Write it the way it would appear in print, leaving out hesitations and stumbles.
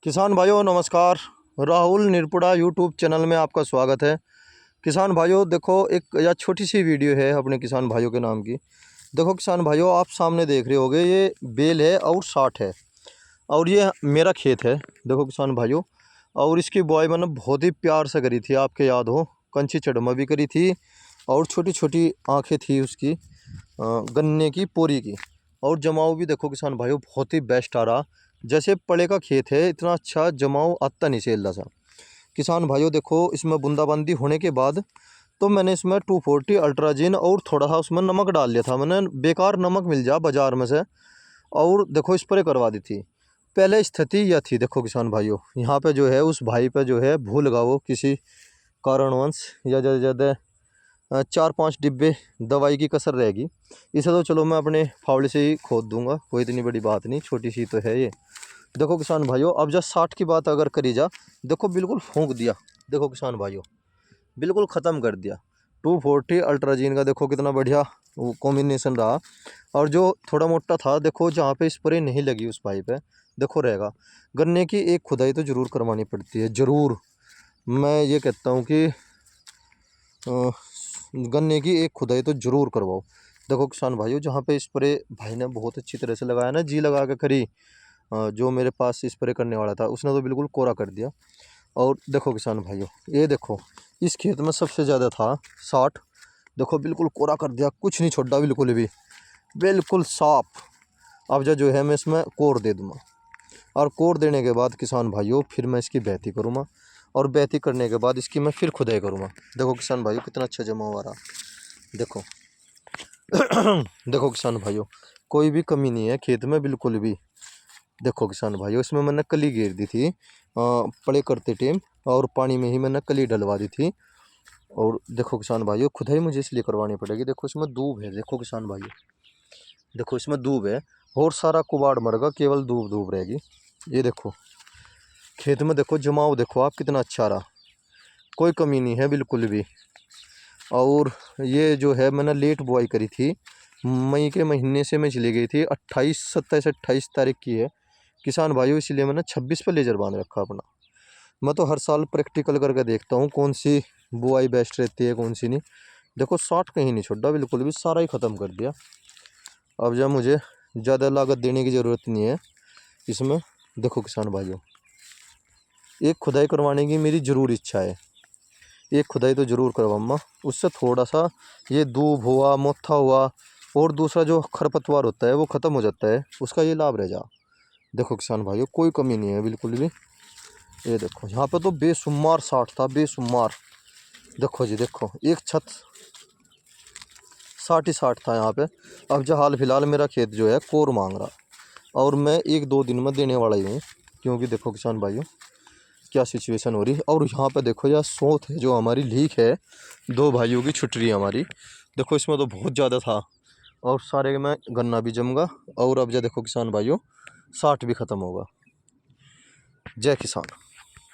किसान भाइयों नमस्कार। राहुल निरपुड़ा यूट्यूब चैनल में आपका स्वागत है। किसान भाइयों देखो, एक या छोटी सी वीडियो है अपने किसान भाइयों के नाम की। देखो किसान भाइयों, आप सामने देख रहे होगे, ये बेल है और साठ है और ये मेरा खेत है। देखो किसान भाइयों, और इसकी बुआई मैंने बहुत ही प्यार से करी थी, आपके याद हो, कंची चढ़मा भी करी थी और छोटी छोटी आँखें थी उसकी, गन्ने की पोरी की। और जमाव भी देखो किसान भाइयों बहुत ही बेस्ट आ रहा। जैसे पड़े का खेत है, इतना अच्छा जमाव आता नहीं सेल सा। किसान भाइयों देखो, इसमें बूंदाबांदी होने के बाद तो मैंने इसमें 240 अल्ट्राजीन और थोड़ा सा उसमें नमक डाल लिया था। मैंने बेकार नमक मिल जा बाजार में से, और देखो स्प्रे करवा दी थी। पहले स्थिति यह थी, देखो किसान भाइयों, यहाँ पे जो है उस भाई पे जो है भूल लगा वो किसी कारणवश, या ज़्यादा ज़्यादा 4-5 डिब्बे दवाई की कसर रहेगी। इसे तो चलो मैं अपने फावड़े से ही खोद दूंगा, कोई इतनी बड़ी बात नहीं, छोटी सी तो है ये। देखो किसान भाइयों, अब जब 60 की बात अगर करी जा, देखो बिल्कुल फूंक दिया। देखो किसान भाइयों, बिल्कुल ख़त्म कर दिया। 240 अल्ट्राजीन का देखो कितना बढ़िया वो कॉम्बिनेशन रहा। और जो थोड़ा मोटा था, देखो जहाँ पे स्प्रे नहीं लगी उस पाइप पे, देखो रहेगा। गन्ने की एक खुदाई तो ज़रूर करवानी पड़ती है, ज़रूर। मैं ये कहता हूँ कि गन्ने की एक खुदाई तो ज़रूर करवाओ। देखो किसान भाइयों, जहाँ पे स्प्रे भाई ने बहुत अच्छी तरह से लगाया ना, जी लगा के करी, जो मेरे पास स्प्रे करने वाला था उसने तो बिल्कुल कोरा कर दिया। और देखो किसान भाइयों, ये देखो इस खेत में सबसे ज़्यादा था 60। देखो बिल्कुल कोरा कर दिया, कुछ नहीं छोड़ा बिल्कुल भी, बिल्कुल साफ। अब जो है मैं इसमें कोर दे दूँगा, और कोर देने के बाद किसान भाइयों फिर मैं इसकी बेहती करूँगा, और बेहती करने के बाद इसकी मैं फिर खुदाई करूँगा। देखो किसान भाइयों कितना अच्छा जमा हुआ रहा, देखो। देखो किसान भाइयों, कोई भी कमी नहीं है खेत में बिल्कुल भी। देखो किसान भाइयों, इसमें मैंने कली घेर दी थी पड़े करते टाइम, और पानी में ही मैंने कली डलवा दी थी। और देखो किसान भाइयों, खुदाई मुझे इसलिए करवानी पड़ेगी। देखो इसमें दूब है, देखो किसान भाइयों, देखो इसमें दूब है, और सारा कुबाड़ मरगा, केवल दूब दूब रहेगी। ये देखो खेत में, देखो जमाव देखो आप कितना अच्छा रहा, कोई कमी नहीं है बिल्कुल भी। और ये जो है मैंने लेट बुआई करी थी, मई के महीने से मैं चली गई थी, 27 तारीख की है किसान भाइयों, इसलिए मैंने 26 पे लेजर बांध रखा अपना। मैं तो हर साल प्रैक्टिकल करके देखता हूँ कौन सी बुआई बेस्ट रहती है कौन सी नहीं। देखो 60 कहीं नहीं छोड़ा बिल्कुल भी, सारा ही ख़त्म कर दिया। अब जब मुझे ज़्यादा लागत देने की ज़रूरत नहीं है इसमें। देखो किसान भाइयों, एक खुदाई करवाने की मेरी ज़रूर इच्छा है, एक खुदाई तो ज़रूर करवाऊँगा। उससे थोड़ा सा ये दूब हुआ, मोथा हुआ, और दूसरा जो खरपतवार होता है वो ख़त्म हो जाता है, उसका ये लाभ रह जा। देखो किसान भाइयों, कोई कमी नहीं है बिल्कुल भी। ये देखो यहाँ पे तो बेशुमार 60 था, बेशुमार। देखो जी, देखो एक छत 60 ही 60 था यहाँ पे। अब जो हाल फिलहाल मेरा खेत जो है कोर मांग रहा, और मैं 1-2 दिन में देने वाला ही हूँ, क्योंकि देखो किसान भाइयों क्या सिचुएशन हो रही है। और यहाँ पे देखो यह सोत है जो हमारी लीक है, 2 भाइयों की छुट रही है हमारी। देखो इसमें तो बहुत ज़्यादा था, और सारे में गन्ना भी जमगा। और अब जो देखो किसान भाइयों 60 भी ख़त्म होगा। जय किसान।